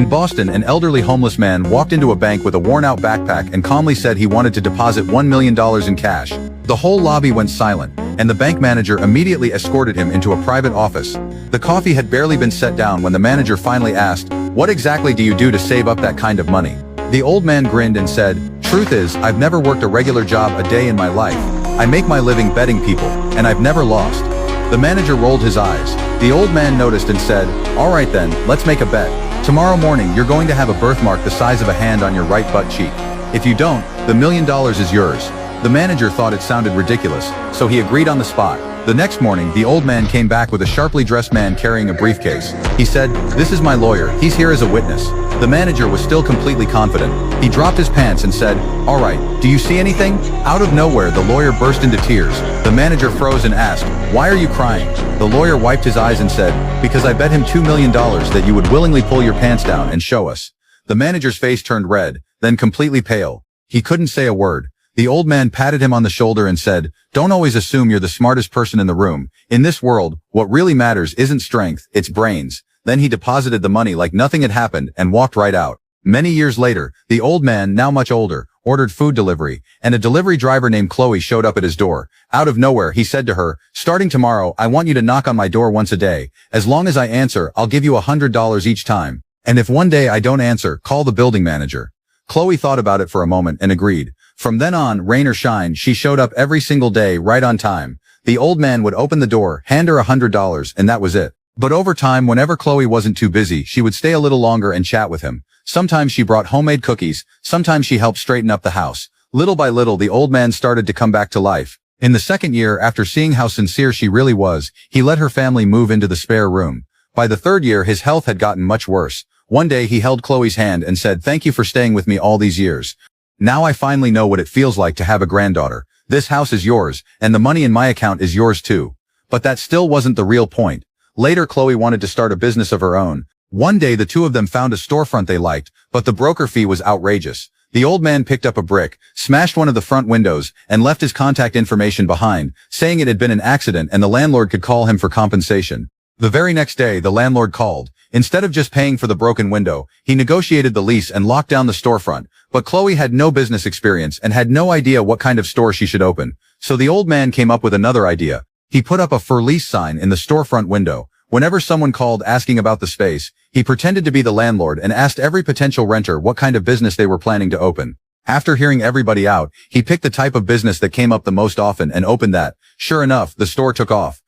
In Boston, an elderly homeless man walked into a bank with a worn-out backpack and calmly said he wanted to deposit $1 million in cash. The whole lobby went silent, and the bank manager immediately escorted him into a private office. The coffee had barely been set down when the manager finally asked, "What exactly do you do to save up that kind of money?" The old man grinned and said, "Truth is, I've never worked a regular job a day in my life. I make my living betting people, and I've never lost." The manager rolled his eyes. The old man noticed and said, "All right then, let's make a bet. Tomorrow morning you're going to have a birthmark the size of a hand on your right butt cheek. If you don't, the $1 million is yours." The manager thought it sounded ridiculous, so he agreed on the spot. The next morning, the old man came back with a sharply dressed man carrying a briefcase. He said, "This is my lawyer, he's here as a witness." The manager was still completely confident. He dropped his pants and said, "All right, do you see anything?" Out of nowhere, the lawyer burst into tears. The manager froze and asked, "Why are you crying?" The lawyer wiped his eyes and said, "Because I bet him $2 million that you would willingly pull your pants down and show us." The manager's face turned red, then completely pale. He couldn't say a word. The old man patted him on the shoulder and said, "Don't always assume you're the smartest person in the room. In this world, what really matters isn't strength, it's brains." Then he deposited the money like nothing had happened and walked right out. Many years later, the old man, now much older, ordered food delivery, and a delivery driver named Chloe showed up at his door. Out of nowhere, he said to her, "Starting tomorrow, I want you to knock on my door once a day. As long as I answer, I'll give you $100 each time. And if one day I don't answer, call the building manager." Chloe thought about it for a moment and agreed. From then on, rain or shine, she showed up every single day right on time. The old man would open the door, hand her $100, and that was it. But over time, whenever Chloe wasn't too busy, she would stay a little longer and chat with him. Sometimes she brought homemade cookies, sometimes she helped straighten up the house. Little by little, the old man started to come back to life. In the second year, after seeing how sincere she really was, he let her family move into the spare room. By the third year, his health had gotten much worse. One day, he held Chloe's hand and said, "Thank you for staying with me all these years. Now I finally know what it feels like to have a granddaughter. This house is yours, and the money in my account is yours too." But that still wasn't the real point. Later, Chloe wanted to start a business of her own. One day, the two of them found a storefront they liked, but the broker fee was outrageous. The old man picked up a brick, smashed one of the front windows, and left his contact information behind, saying it had been an accident and the landlord could call him for compensation. The very next day, the landlord called. Instead of just paying for the broken window, he negotiated the lease and locked down the storefront. But Chloe had no business experience and had no idea what kind of store she should open. So the old man came up with another idea. He put up a for lease sign in the storefront window. Whenever someone called asking about the space, he pretended to be the landlord and asked every potential renter what kind of business they were planning to open. After hearing everybody out, he picked the type of business that came up the most often and opened that. Sure enough, the store took off.